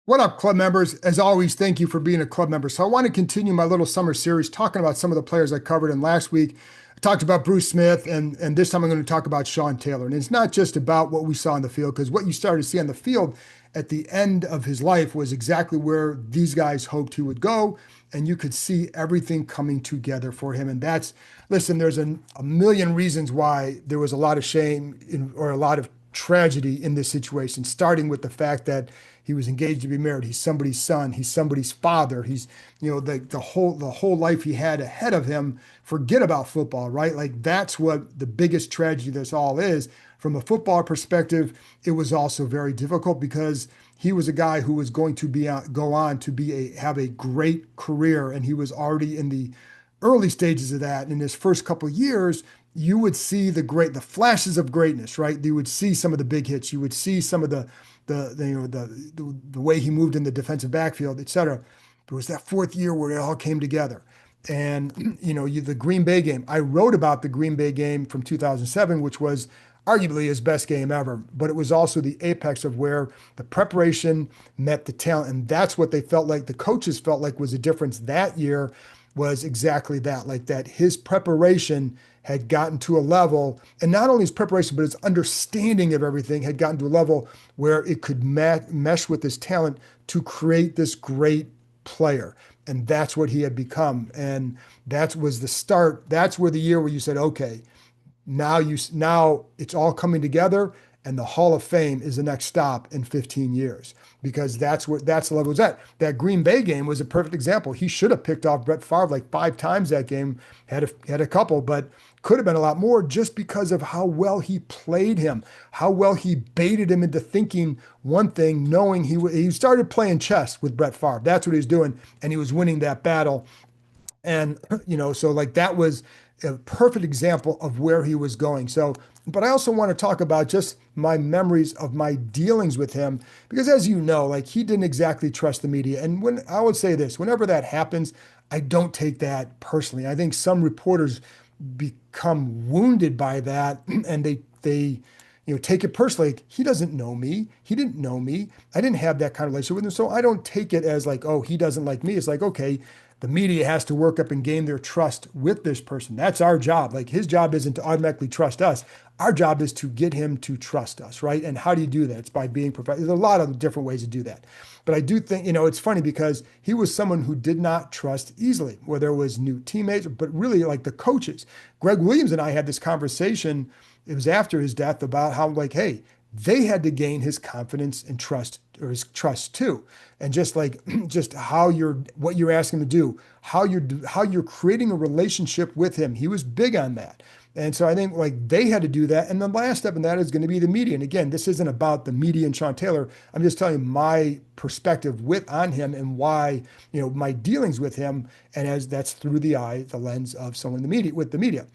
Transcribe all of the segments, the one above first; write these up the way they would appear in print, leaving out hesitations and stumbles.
What up, club members? As always, thank you for being a club member. So I want to continue my little summer series talking about some of the players I covered. And last week, I talked about Bruce Smith, and this time I'm going to talk about Sean Taylor. And it's not just about what we saw on the field, because what you started to see on the field at the end of his life was exactly where these guys hoped he would go. And you could see everything coming together for him. And listen, there's a million reasons why there was a lot of shame or a lot of tragedy in this situation, starting with the fact that he was engaged to be married. He's somebody's son. He's somebody's father. He's, the whole life he had ahead of him. Forget about football, right? Like that's what the biggest tragedy of this all is. From a football perspective, it was also very difficult because he was a guy who was going to go on to have a great career, and he was already in the early stages of that. In his first couple of years, you would see the flashes of greatness, right? You would see some of the big hits. You would see some of the way he moved in the defensive backfield, et cetera. There was that fourth year where it all came together. And the Green Bay game. I wrote about the Green Bay game from 2007, which was arguably his best game ever. But it was also the apex of where the preparation met the talent, and that's what they felt like. The coaches felt like was the difference that year was exactly that, like that his preparation had gotten to a level, and not only his preparation, but his understanding of everything had gotten to a level where it could mesh with his talent to create this great player. And that's what he had become. And that was the start. That's where the year where you said, okay, now it's all coming together, and the Hall of Fame is the next stop in 15 years because that's the level it's at. That Green Bay game was a perfect example. He should have picked off Brett Favre like 5 times that game, had a couple, but could have been a lot more just because of how well he played him, how well he baited him into thinking one thing, knowing he started playing chess with Brett Favre. That's what he was doing, and he was winning that battle. And, so like that was a perfect example of where he was going. So, but I also want to talk about just my memories of my dealings with him, because as you know, like he didn't exactly trust the media. And when I would say this, whenever that happens, I don't take that personally. I think some reporters become wounded by that and they take it personally. Like, he doesn't know me. He didn't know me. I didn't have that kind of relationship with him. So I don't take it as like, oh, he doesn't like me. It's like, okay, the media has to work up and gain their trust with this person. That's our job. Like his job isn't to automatically trust us. Our job is to get him to trust us, right? And how do you do that? It's by being professional. There's a lot of different ways to do that. But I do think, it's funny because he was someone who did not trust easily, whether it was new teammates, but really like the coaches. Greg Williams and I had this conversation, it was after his death, about how like, hey, they had to gain his confidence and trust, or his trust too. And just like just what you're asking him to do, how you're creating a relationship with him. He was big on that. And so I think like they had to do that. And the last step in that is going to be the media. And again, this isn't about the media and Sean Taylor. I'm just telling you my perspective on him and why, my dealings with him. And as that's through the lens of someone in the media, with the media.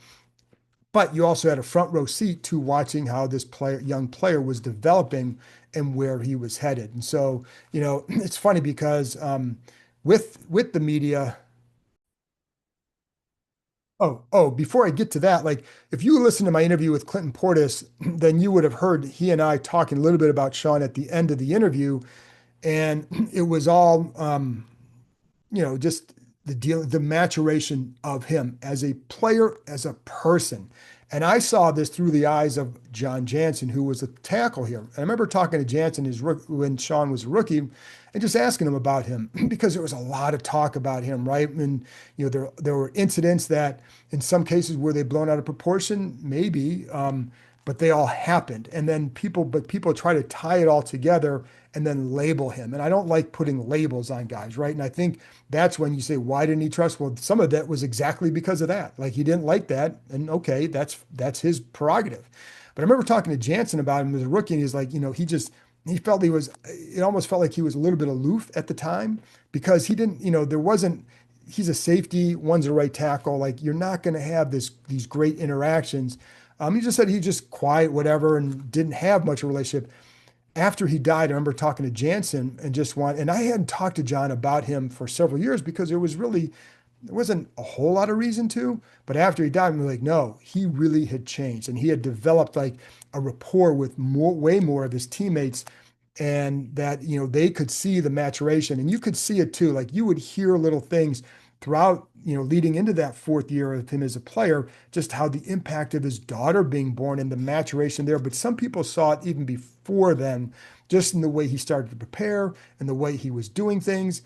But you also had a front row seat to watching how this young player was developing and where he was headed. And so, it's funny because with the media. Before I get to that, like if you listen to my interview with Clinton Portis, then you would have heard he and I talking a little bit about Sean at the end of the interview. And it was all, just the maturation of him as a player, as a person. And I saw this through the eyes of John Jansen, who was a tackle here. And I remember talking to Jansen when Sean was a rookie and just asking him about him because there was a lot of talk about him, right? And there were incidents that in some cases were they blown out of proportion, maybe, but they all happened. And then people try to tie it all together and then label him. And I don't like putting labels on guys, right? And I think that's when you say, why didn't he trust? Well, some of that was exactly because of that. Like he didn't like that. And okay, that's his prerogative. But I remember talking to Jansen about him as a rookie, and he's like, he felt it almost felt like he was a little bit aloof at the time because he didn't, there wasn't, he's a safety, one's a right tackle. Like you're not going to have these great interactions. He just said he just quiet, whatever, and didn't have much of a relationship. After he died, I remember talking to Jansen and I hadn't talked to John about him for several years because there wasn't a whole lot of reason to. But after he died, we were like, no, he really had changed and he had developed like a rapport with way more of his teammates. and that, they could see the maturation, and you could see it too. Like you would hear little things throughout, leading into that fourth year of him as a player, just how the impact of his daughter being born and the maturation there. But some people saw it even before then, just in the way he started to prepare and the way he was doing things.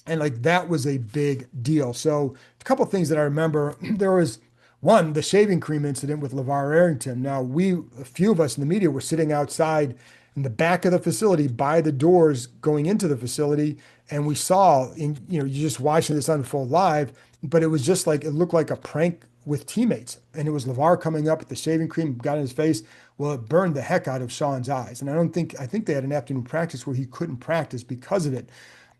And like that was a big deal. So a couple of things that I remember, there was one, the shaving cream incident with LeVar Arrington. Now a few of us in the media were sitting outside in the back of the facility by the doors going into the facility. And we saw you're just watching this unfold live, but it was just like, it looked like a prank with teammates. And it was LeVar coming up with the shaving cream, got in his face. Well, it burned the heck out of Sean's eyes. And I think they had an afternoon practice where he couldn't practice because of it.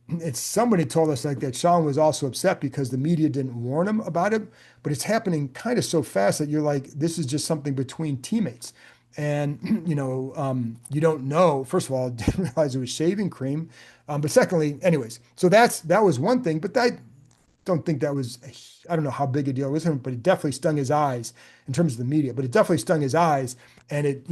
It's somebody told us like that Sean was also upset because the media didn't warn him about it, but it's happening kind of so fast that you're like, this is just something between teammates. And you don't know. First of all, didn't realize it was shaving cream, but secondly, anyways, so that was one thing. But I don't think that was, I don't know how big a deal it was him, but it definitely stung his eyes in terms of the media. But it definitely stung his eyes, and it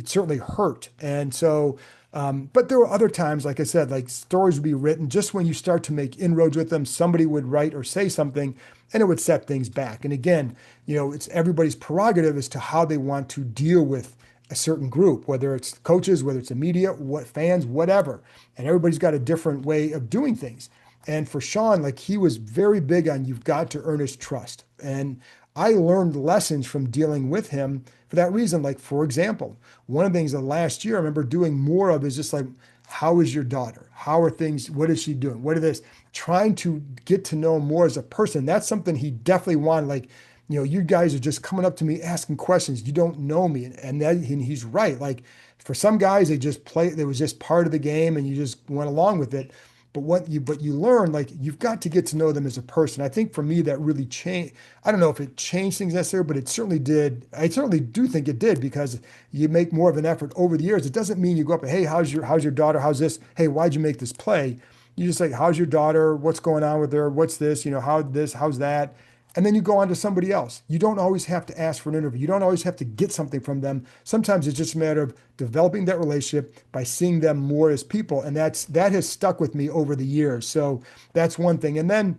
certainly hurt. And so. But there were other times, like I said, like stories would be written just when you start to make inroads with them, somebody would write or say something and it would set things back. And again, it's everybody's prerogative as to how they want to deal with a certain group, whether it's coaches, whether it's the media, what fans, whatever. And everybody's got a different way of doing things. And for Sean, like he was very big on you've got to earn his trust. And I learned lessons from dealing with him for that reason. Like, for example, one of the things that last year I remember doing more of is just like, how is your daughter? How are things? What is she doing? What are this? Trying to get to know him more as a person. That's something he definitely wanted. Like, you guys are just coming up to me asking questions. You don't know me. And he's right. Like for some guys, they was just part of the game and you just went along with it. But you learn, like you've got to get to know them as a person. I think for me that really changed. I don't know if it changed things necessarily, but it certainly did. I certainly do think it did because you make more of an effort over the years. It doesn't mean you go up and, hey, how's your daughter? How's this? Hey, why'd you make this play? You just like, how's your daughter? What's going on with her? What's this? How's that? And then you go on to somebody else. You don't always have to ask for an interview. You don't always have to get something from them. Sometimes it's just a matter of developing that relationship by seeing them more as people. And that has stuck with me over the years. So that's one thing. And then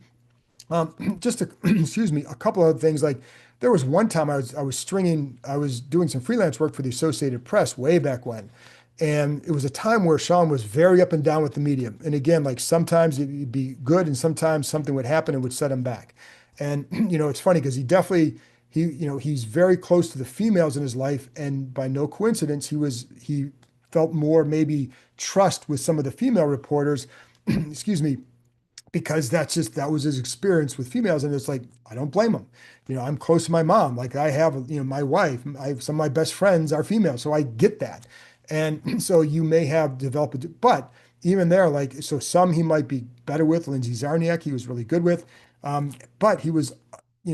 excuse me, a couple of other things. Like there was one time I was doing some freelance work for the Associated Press way back when. And it was a time where Sean was very up and down with the media. And again, like sometimes it'd be good and sometimes something would happen and would set him back. And it's funny because he's very close to the females in his life, and by no coincidence, he felt more maybe trust with some of the female reporters, excuse me, because that was his experience with females, and it's like I don't blame him. I'm close to my mom, like I have my wife, I have some of my best friends are female, so I get that, and so you may have developed, but even there, like so some he might be better with. Lindsay Zarniak, he was really good with. But he was,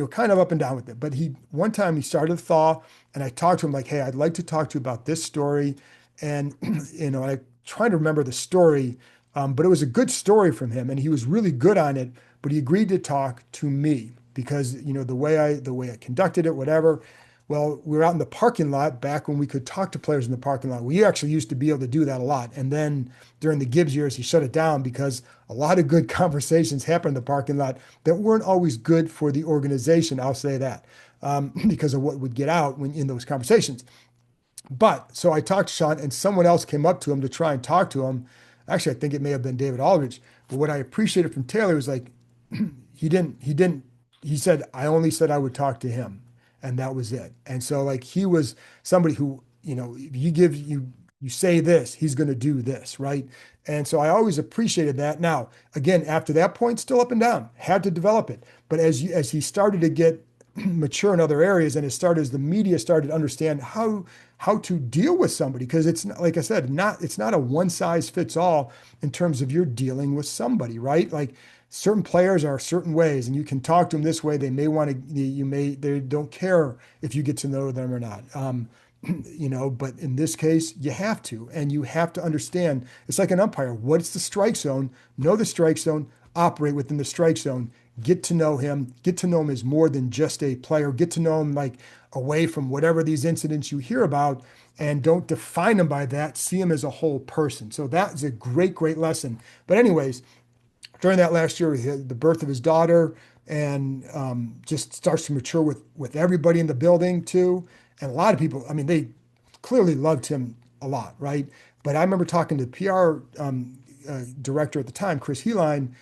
kind of up and down with it. But one time he started to thaw and I talked to him like, hey, I'd like to talk to you about this story. And, I tried to remember the story, but it was a good story from him and he was really good on it, but he agreed to talk to me because, the way I conducted it, whatever. Well, we were out in the parking lot back when we could talk to players in the parking lot. We actually used to be able to do that a lot. And then during the Gibbs years, he shut it down because a lot of good conversations happened in the parking lot that weren't always good for the organization. I'll say that because of what would get out when in those conversations. But so I talked to Sean and someone else came up to him to try and talk to him. Actually, I think it may have been David Aldridge. But what I appreciated from Taylor was like, he said, I only said I would talk to him. And that was it. And so like he was somebody who, if you say this, he's going to do this, right? And so I always appreciated that. Now, again, after that point, still up and down, had to develop it. But as he started to get mature in other areas and as the media started to understand how to deal with somebody, because it's not, like I said, it's not a one size fits all in terms of you're dealing with somebody, right? Like certain players are certain ways and you can talk to them this way. They may want to, they don't care if you get to know them or not. But in this case, you have to, and you have to understand, it's like an umpire. What's the strike zone? Know the strike zone, operate within the strike zone, get to know him as more than just a player, get to know him like away from whatever these incidents you hear about. and don't define him by that. See him as a whole person. So that is a great, great lesson. But anyways, during that last year, he had the birth of his daughter, and just starts to mature with everybody in the building too. And a lot of people, I mean, they clearly loved him a lot, right? But I remember talking to the PR director at the time, Chris Heline,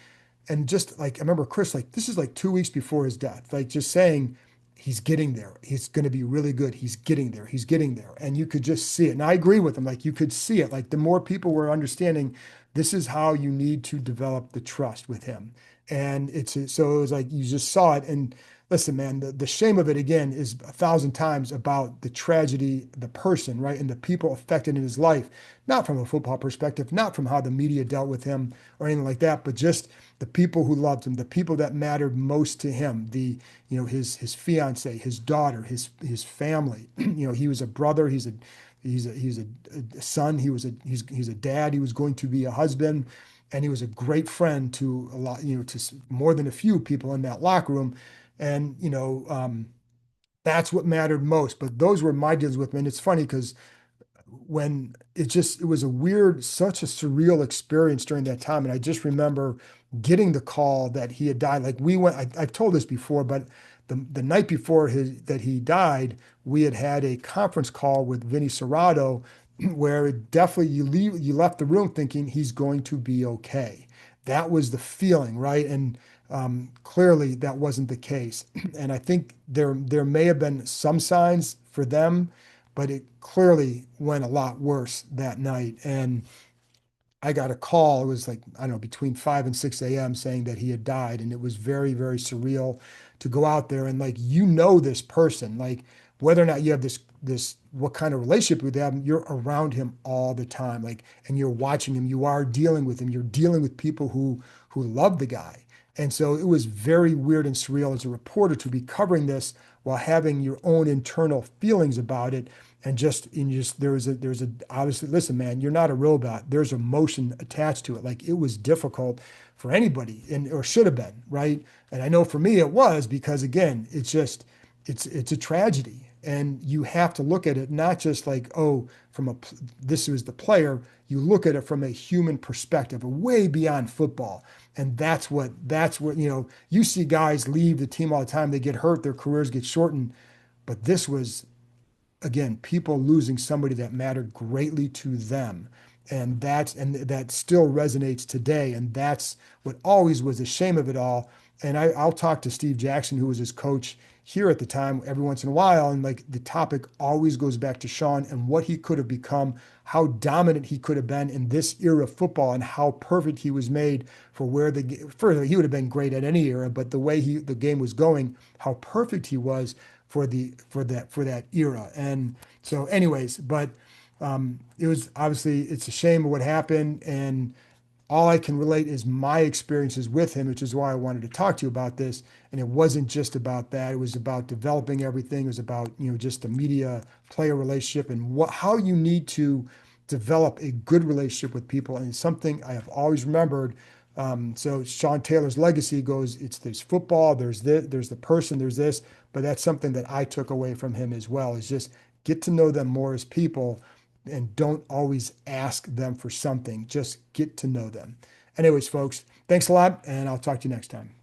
and just like I remember Chris, like this is like 2 weeks before his death, like just saying he's getting there. He's going to be really good. He's getting there. He's getting there. And you could just see it. And I agree with him. Like you could see it. Like the more people were understanding, this is how you need to develop the trust with him. And so it was like you just saw it. And listen, man, the shame of it again is 1,000 times about the tragedy, the person, right? And the people affected in his life, not from a football perspective, not from how the media dealt with him or anything like that, but just the people who loved him, the people that mattered most to him, his fiance, his daughter, his family. He was a brother, he's a son, he's a dad, he was going to be a husband, and he was a great friend to a lot, to more than a few people in that locker room. And that's what mattered most. But those were my deals with him. And it's funny because when it was a weird, such a surreal experience during that time. And I just remember getting the call that he had died. Like we went, I've told this before, but the night before that he died, we had a conference call with Vinny Serrato where it definitely you left the room thinking he's going to be okay. That was the feeling, right? And clearly that wasn't the case. And I think there may have been some signs for them, but it clearly went a lot worse that night. And I got a call. It was like, I don't know, between 5 and 6 a.m. saying that he had died. And it was very, very surreal to go out there and like, this person, like whether or not you have what kind of relationship with him, you're around him all the time. Like, and you're watching him, you are dealing with him, you're dealing with people who love the guy. And so it was very weird and surreal as a reporter to be covering this while having your own internal feelings about it. And there's a obviously, listen, man, you're not a robot. There's emotion attached to it. Like it was difficult for anybody, or should have been, right? And I know for me it was, because again, it's a tragedy. And you have to look at it not just like, oh, this was the player. You look at it from a human perspective, way beyond football. And that's what, you see guys leave the team all the time. They get hurt, their careers get shortened. But this was, again, people losing somebody that mattered greatly to them. And that still resonates today. And that's what always was the shame of it all. And I'll talk to Steve Jackson, who was his coach here at the time, every once in a while. And like the topic always goes back to Sean and what he could have become, how dominant he could have been in this era of football, and how perfect he was made for further, he would have been great at any era, but the way the game was going, how perfect he was for that era. And so anyways, but it was obviously, it's a shame of what happened. And all I can relate is my experiences with him, which is why I wanted to talk to you about this. And it wasn't just about that. It was about developing everything. It was about, just the media player relationship and how you need to develop a good relationship with people. And it's something I have always remembered. So Sean Taylor's legacy goes, there's football, there's the person, there's this, but that's something that I took away from him as well, is just get to know them more as people and don't always ask them for something. Just get to know them. Anyways, folks, thanks a lot, and I'll talk to you next time.